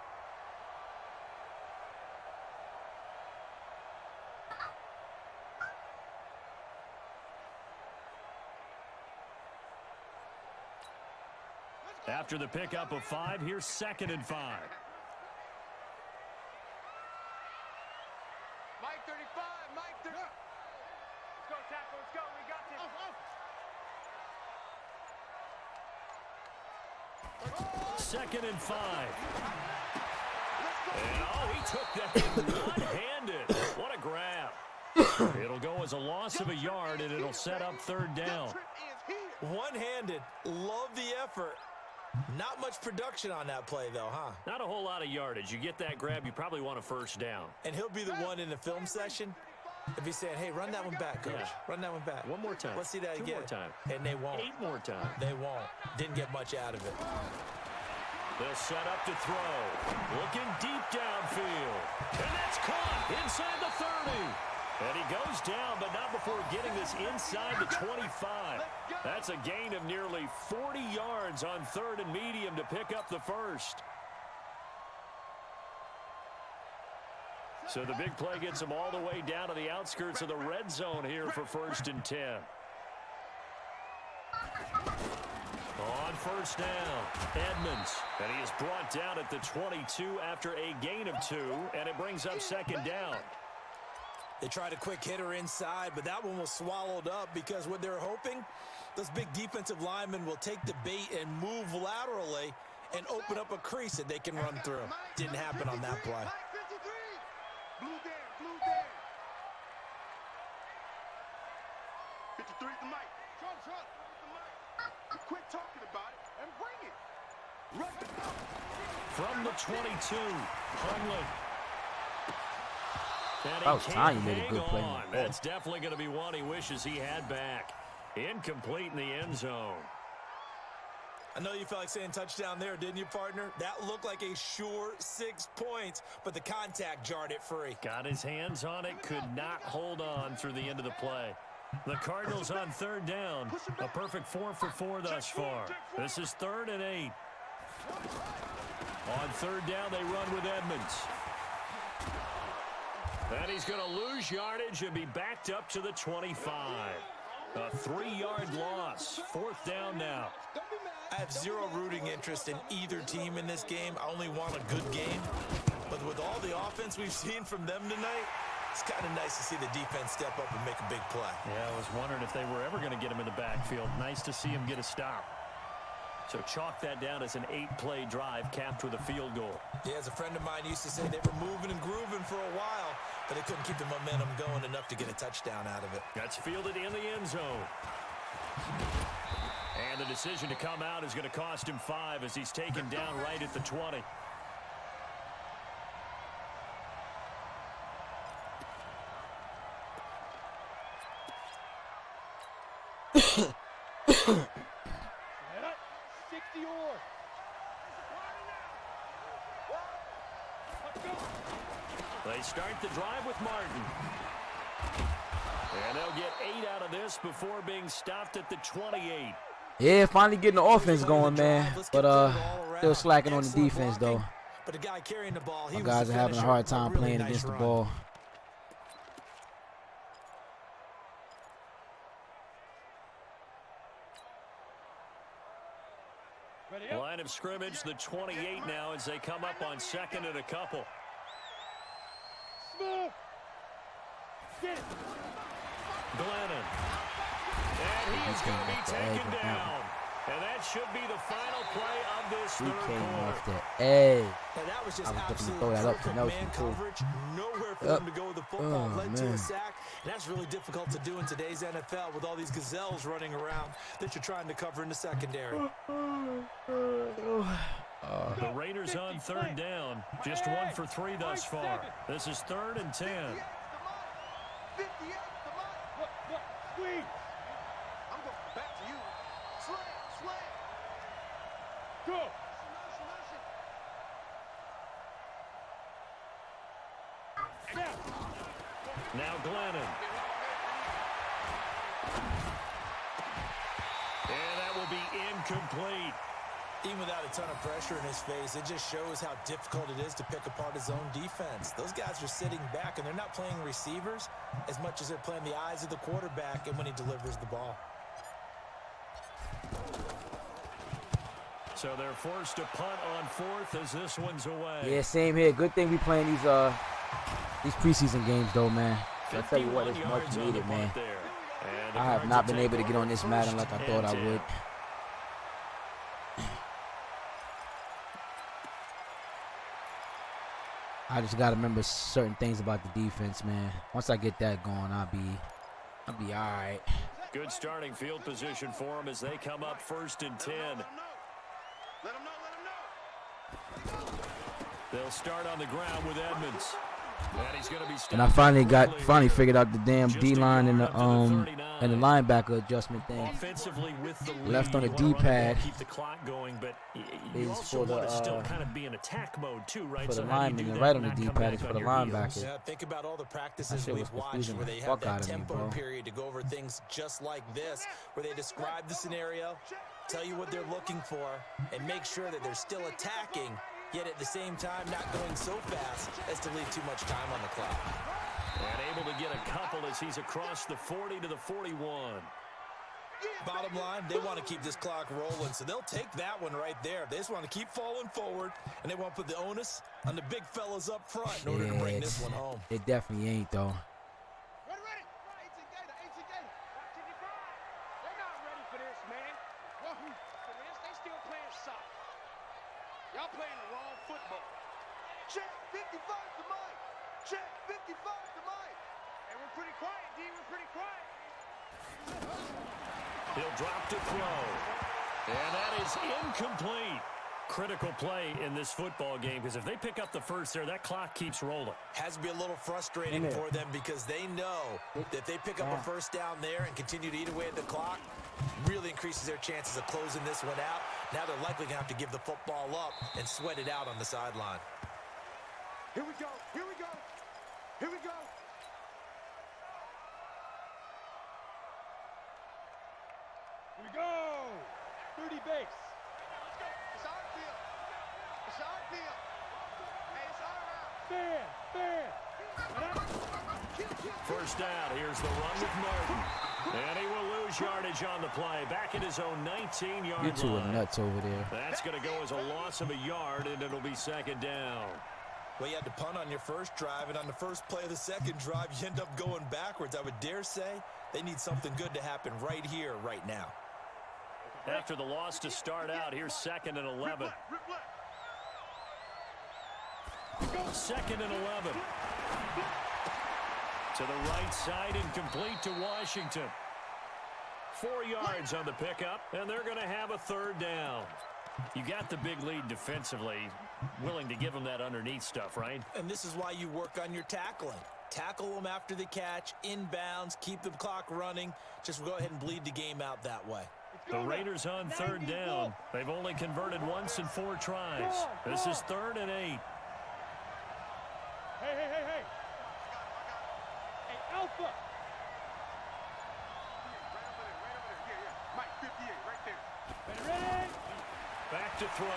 After the pickup of 5, here's 2nd and 5. Mike 35, Mike 30. Let's go, tackle. Let's go. We got this. 2nd and 5. And, oh, he took that one-handed. What a grab. It'll go as a loss of a yard, and it'll set up 3rd down. One-handed. Love the effort. Not much production on that play, though, huh? Not a whole lot of yardage. You get that grab, you probably want a 1st down. And he'll be the one in the film session if he's saying, hey, run that one back, coach. Yeah. Run that one back. One more time. Let's see that 2 again. more time. And they won't. 8 more times. They won't. Didn't get much out of it. They'll set up to throw. Looking deep downfield. And that's caught inside the 30. And he goes down, but not before getting this inside the 25. That's a gain of nearly 40 yards on 3rd and medium to pick up the first. So the big play gets him all the way down to the outskirts of the red zone here for 1st and 10. On 1st down, Edmonds. And he is brought down at the 22 after a gain of 2, and it brings up 2nd down. They tried a quick hitter inside, but that one was swallowed up because what they're hoping, those big defensive linemen will take the bait and move laterally and open up a crease that they can run through. Didn't happen on that play. Blue there, blue there. 53 the mic. Quit talking about it and bring it. From the 22, Hunley. About time you made a good play. That's definitely going to be one he wishes he had back. Incomplete in the end zone. I know you felt like saying touchdown there, didn't you, partner? That looked like a sure 6 points, but the contact jarred it free. Got his hands on it, could not hold on through the end of the play. The Cardinals on third down. A perfect 4 for 4 thus far. This is 3rd and 8. On third down, they run with Edmonds. And he's going to lose yardage and be backed up to the 25. A 3-yard loss. 4th down now. I have zero rooting interest in either team in this game. I only want a good game. But with all the offense we've seen from them tonight, it's kind of nice to see the defense step up and make a big play. Yeah, I was wondering if they were ever going to get him in the backfield. Nice to see him get a stop. So chalk that down as an 8-play drive capped with a field goal. Yeah, as a friend of mine used to say, they were moving and grooving for a while, but they couldn't keep the momentum going enough to get a touchdown out of it. That's fielded in the end zone. And the decision to come out is going to cost him 5 as he's taken down right at the 20. They start the drive with Martin. And they'll get 8 out of this before being stopped at the 28. Yeah, finally getting the offense going, man. But still slacking on the defense, though. But the guy carrying the ball, my guys are having a hard time playing against the ball. Line of scrimmage, the 28 now as they come up on 2nd and a couple. Glennon. And he is going to be taken down. And that should be the final play of this third quarter. Hey. And that was just absolutely throw that up to perfect man coverage. Nowhere for them to go with the football. Led to a sack. And that's really difficult to do in today's NFL with all these gazelles running around that you're trying to cover in the secondary. The Raiders on third down. Just 1 for 3 thus far. This is 3rd and 10. Squeeze. I'm going back to you. Slam. Go. Now Glennon. And that will be incomplete. Even without a ton of pressure in his face, it just shows how difficult it is to pick apart his own defense. Those guys are sitting back, and they're not playing receivers as much as they're playing the eyes of the quarterback and when he delivers the ball. So they're forced to punt on 4th as this one's away. Yeah, same here. Good thing we playing these preseason games, though, man. I tell you what, it's much needed, man. I have not been able to get on this Madden like I thought I would. I just gotta remember certain things about the defense, man. Once I get that going, I'll be all right. Good starting field position for them as they come up 1st and 10. Let him know. They'll start on the ground with Edmonds. And he's going to be and I finally figured out the damn D-line and the linebacker adjustment thing. Offensively with the lead, left on the D-pad keep the clock going, but is also for want the to still kind of be in attack mode too, right? for So the how do you lineman, do and that right on and the not come D-pad back is for on the your heels? linebacker. Yeah, think about all the practices That shit was we've watched confusing where the they fuck have out that of me, tempo bro. period to go over things just like this, where they describe the scenario, tell you what they're looking for, and make sure that they're still attacking, yet at the same time not going so fast as to leave too much time on the clock. And able to get a couple as he's across the 40 to the 41. Bottom line, they want to keep this clock rolling, so they'll take that one right there. They just want to keep falling forward, and they want to put the onus on the big fellas up front in order to bring this one home. It definitely ain't, though. Ready. 18 Gator. They're not ready for this, man. For this, they still playing soft. Y'all playing the wrong football. Check 55 to Mike. Check 55 to Mike. And we're pretty quiet, D. We're pretty quiet. He'll drop to throw. And that is incomplete. Critical play in this football game, because if they pick up the first there, that clock keeps rolling. Has to be a little frustrating for them because they know that if they pick up a first down there and continue to eat away at the clock, really increases their chances of closing this one out Now they're likely going to have to give the football up and sweat it out on the sideline. Here we go. Here we go. Here we go. Here we go. 30 base. It's our field. It's our field. Hey, it's our house. Fair. First down, here's the run with Martin. And he will lose yardage on the play. Back at his own 19-yard line. You two are nuts over there. That's going to go as a loss of a yard, and it'll be second down. Well, you had to punt on your first drive, and on the first play of the second drive, you end up going backwards. I would dare say they need something good to happen right here, right now. After the loss to start out, here's 2nd and 11. 2nd and 11. To the right side and complete to Washington. 4 yards on the pickup, and they're going to have a third down. You got the big lead defensively, willing to give them that underneath stuff, right? And this is why you work on your tackling. Tackle them after the catch, inbounds, keep the clock running. Just go ahead and bleed the game out that way. The Raiders on third down. They've only converted once in 4 tries. This is 3rd and 8. Hey. Hey, Alpha. Right over there. Yeah. Mike, 58, right there. Ready. Back to throw.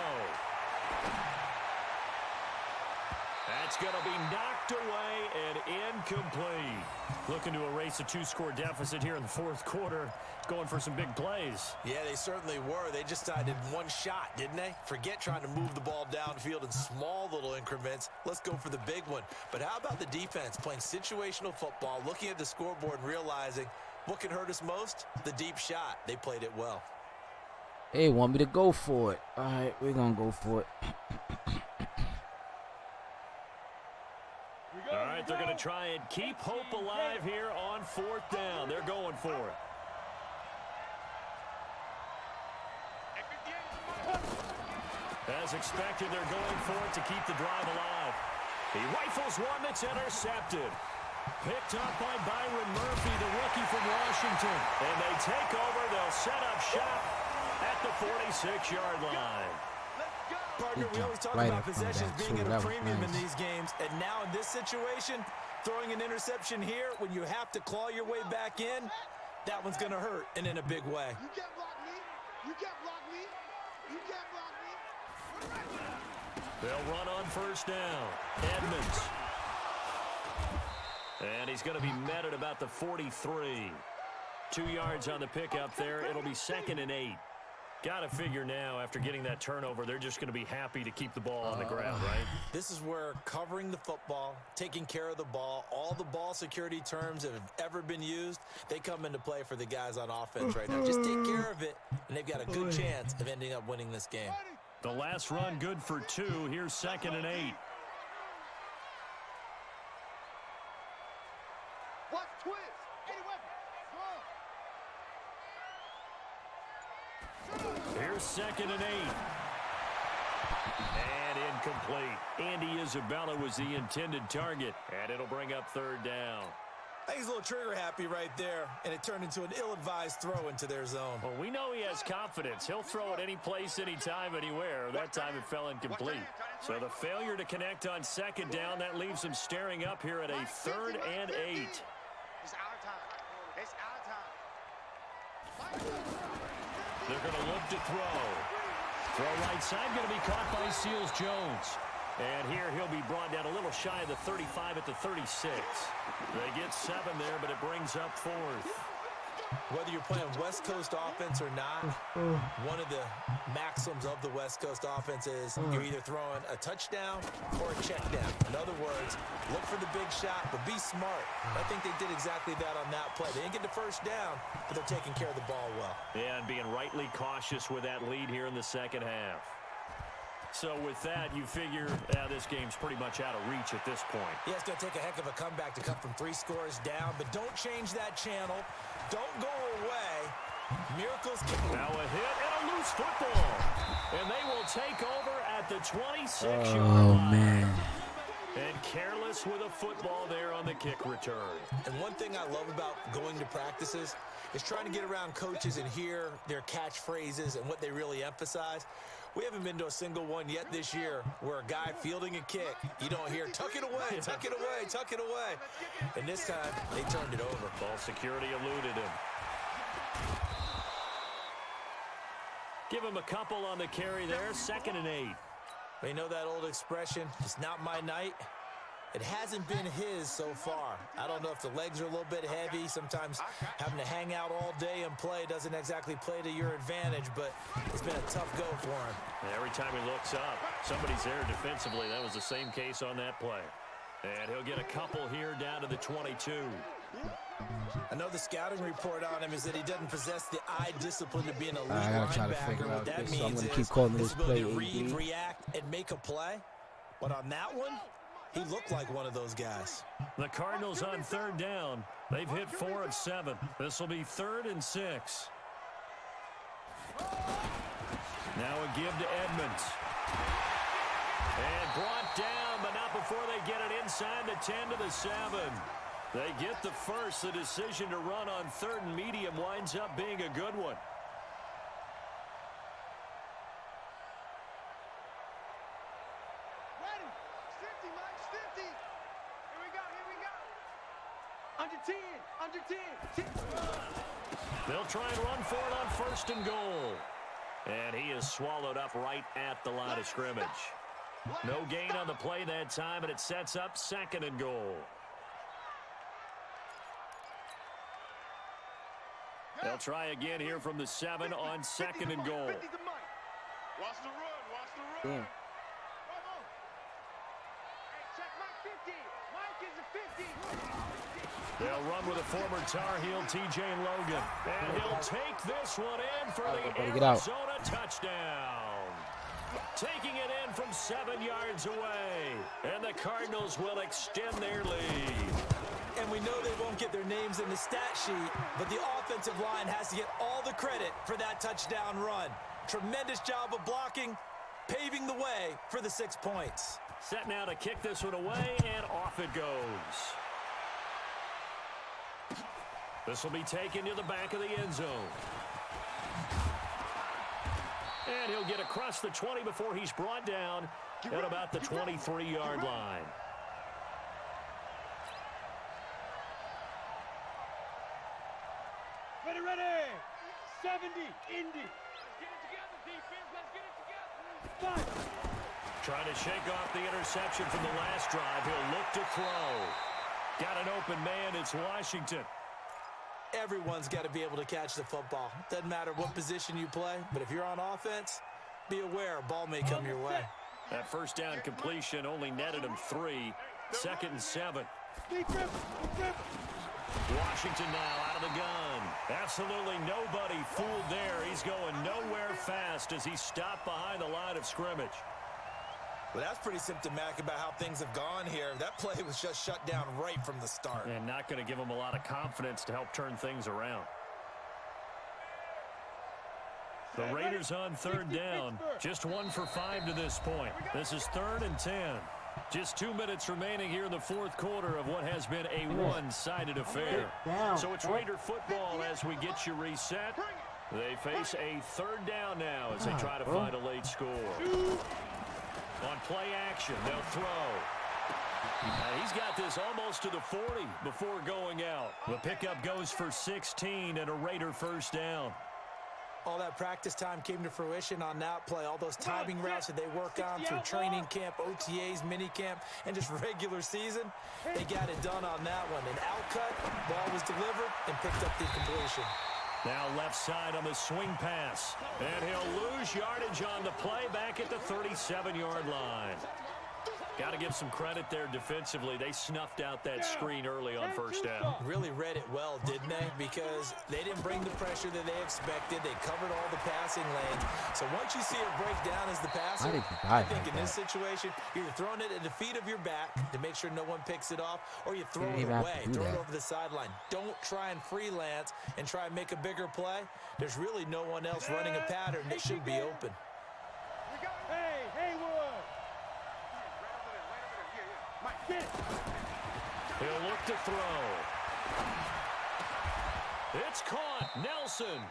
That's going to be knocked away and incomplete. Looking to erase a 2-score deficit here in the 4th quarter. Going for some big plays. Yeah, they certainly were. They just decided one shot, didn't they? Forget trying to move the ball downfield in small little increments. Let's go for the big one. But how about the defense playing situational football, looking at the scoreboard and realizing what can hurt us most? The deep shot. They played it well. They want me to go for it. All right, we're going to go for it. All right, they're going to try and keep hope alive here on 4th down. They're going for it. As expected, they're going for it to keep the drive alive. He rifles one that's intercepted. Picked up by Byron Murphy, the rookie from Washington. And they take over. They'll set up shop at the 46-yard line. Partner, we always talk about possessions being at a premium in these games. And now in this situation, throwing an interception here when you have to claw your way back in, that one's going to hurt, and in a big way. You can't block me. You can't block me. You can't block me. They'll run on first down. Edmonds. And he's going to be met at about the 43. 2 yards on the pickup there. It'll be 2nd and 8. Got to figure now, after getting that turnover, they're just going to be happy to keep the ball on the ground, right? This is where covering the football, taking care of the ball, all the ball security terms that have ever been used, they come into play for the guys on offense right now. Just take care of it, and they've got a good chance of ending up winning this game. The last run good for 2. Here's 2nd and 8. Watch twist. 80 weapons. Here's 2nd and 8. And incomplete. Andy Isabella was the intended target. And it'll bring up 3rd down. I think he's a little trigger happy right there, and it turned into an ill-advised throw into their zone. Well, we know he has confidence. He'll throw it any place, anytime, anywhere. That time it fell incomplete. So the failure to connect on 2nd down, that leaves him staring up here at a 3rd and 8. It's our time. It's our time. They're going to look to throw. Throw right side, going to be caught by Seals Jones. And here he'll be brought down a little shy of the 35 at the 36. They get 7 there, but it brings up 4th. Whether you're playing West Coast offense or not, one of the maxims of the West Coast offense is you're either throwing a touchdown or a check down. In other words, look for the big shot, but be smart. I think they did exactly that on that play. They didn't get the first down, but they're taking care of the ball well. Yeah, and being rightly cautious with that lead here in the second half. So with that, you figure this game's pretty much out of reach at this point. Yeah, it's going to take a heck of a comeback to come from 3 scores down, but don't change that channel. Don't go away. Miracles can... Now a hit and a loose football. And they will take over at the 26-yard line. Man. And careless with a football there on the kick return. And one thing I love about going to practices, is trying to get around coaches and hear their catchphrases and what they really emphasize. We haven't been to a single one yet this year where a guy fielding a kick, you don't hear, tuck it away, tuck it away, tuck it away. And this time, they turned it over. Ball security eluded him. Give him a couple on the carry there, 2nd and 8. You know that old expression, it's not my night? It hasn't been his so far. I don't know if the legs are a little bit heavy. Sometimes having to hang out all day and play doesn't exactly play to your advantage, but it's been a tough go for him. Every time he looks up, somebody's there defensively. That was the same case on that play. And he'll get a couple here down to the 22. I know the scouting report on him is that he doesn't possess the eye discipline to be an elite I gotta try to linebacker. figure What out that this, so I'm means gonna is keep calling his this play ability to read, AD. react, and make a play. But on that one, he looked like one of those guys. The Cardinals on 3rd down. They've hit 4 of 7. This will be 3rd and 6. Now a give to Edmonds. And brought down, but not before they get it inside the 10 to the 7. They get the first. The decision to run on 3rd and medium winds up being a good one. Under 10. They'll try and run for it on 1st and goal. And he is swallowed up right at the line of scrimmage. No gain on the play that time, and it sets up 2nd and goal. They'll try again here from the 7 on 2nd and goal. Watch the run. Watch the run. Damn. Check Mike 50. Mike is a 50. They'll run with a former Tar Heel, T.J. Logan. And he'll take this one in for the Arizona touchdown. Taking it in from 7 yards away. And the Cardinals will extend their lead. And we know they won't get their names in the stat sheet, but the offensive line has to get all the credit for that touchdown run. Tremendous job of blocking, paving the way for the 6 points. Set now to kick this one away, and off it goes. This will be taken to the back of the end zone. And he'll get across the 20 before he's brought down at about the 23-yard line. Ready. 70, Indy. Let's get it together, defense. Let's get it together. 5. Trying to shake off the interception from the last drive. He'll look to throw. Got an open man. It's Washington. Everyone's got to be able to catch the football. Doesn't matter what position you play, but if you're on offense, be aware a ball may come your way. That first down completion only netted him 3. 2nd and 7. Washington now out of the gun. Absolutely nobody fooled there. He's going nowhere fast as he's stopped behind the line of scrimmage. Well, that's pretty symptomatic about how things have gone here. That play was just shut down right from the start. And not going to give him a lot of confidence to help turn things around. The Raiders on 3rd down. Just 1 for 5 to this point. This is 3rd and 10. Just 2 minutes remaining here in the 4th quarter of what has been a one-sided affair. So it's Raider football as we get you reset. They face a 3rd down now as they try to find a late score. On play action, they'll throw. He's got this almost to the 40 before going out. The pickup goes for 16 and a Raider first down. All that practice time came to fruition on that play. All those timing routes that they work on through training camp, OTAs, minicamp, and just regular season, they got it done on that one. An outcut, ball was delivered, and picked up the completion. Now left side on the swing pass. And he'll lose yardage on the play back at the 37-yard line. Got to give some credit there defensively. They snuffed out that screen early on first down. Really read it well, didn't they? Because they didn't bring the pressure that they expected. They covered all the passing lanes. So once you see it break down as the passer, I think in this situation, you're throwing it at the feet of your back to make sure no one picks it off, or you throw it away, throw it over the sideline. Don't try and freelance and try and make a bigger play. There's really no one else running a pattern that should be open. Hey, Haywood. He'll look to throw. It's caught. Nelson.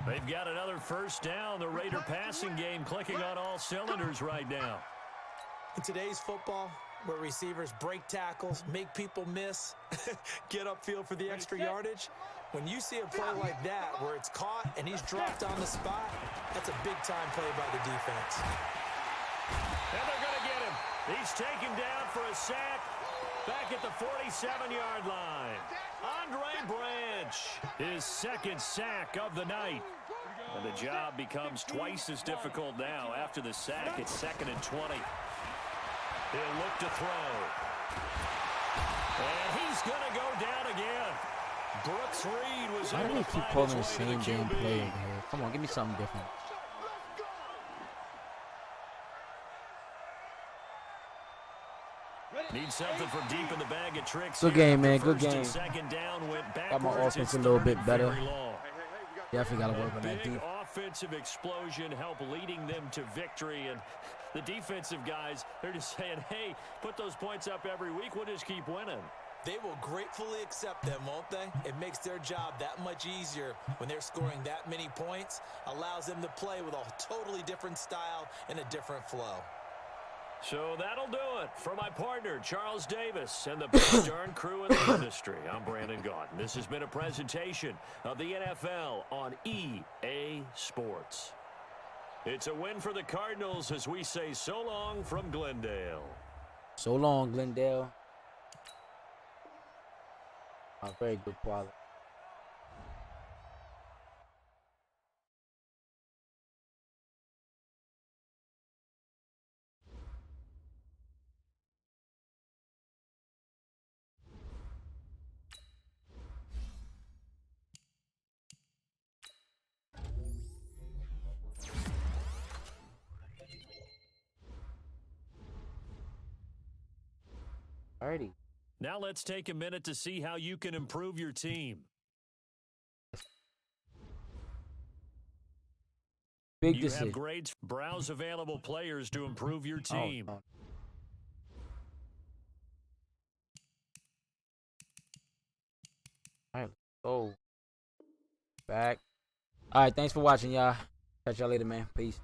They've got another first down. The Raider passing game clicking on all cylinders right now. In today's football, where receivers break tackles, make people miss, get upfield for the extra yardage, when you see a play like that where it's caught and he's dropped on the spot, that's a big-time play by the defense. And they're going to get him. He's taken down for a sack back at the 47-yard line. Andre Branch, his second sack of the night. And the job becomes twice as difficult now after the sack. It's 2nd and 20. He'll look to throw. And he's going to go down again. Brooks Reed was Why do able they to keep find calling his the way to same the damn QB. play over here? Come on, give me something different. Need something from deep in the bag of tricks. Good here game, man. after Good first and game. second down went Got my backwards. offense It's a little 3rd bit and better. very long. Definitely got to work on that Big defense. offensive explosion help leading them to victory. And the defensive guys, they're just saying, hey, put those points up every week. We'll just keep winning. They will gratefully accept them, won't they? It makes their job that much easier when they're scoring that many points, allows them to play with a totally different style and a different flow. So that'll do it for my partner, Charles Davis, and the best darn crew in the industry. I'm Brandon Gaudin. This has been a presentation of the NFL on EA Sports. It's a win for the Cardinals as we say so long from Glendale. So long, Glendale. Very good quality. Alrighty. Now let's take a minute to see how you can improve your team. Big You decision. have grades. Browse available players to improve your team. Oh. Alright, go back. Alright, thanks for watching, y'all. Catch y'all later, man. Peace.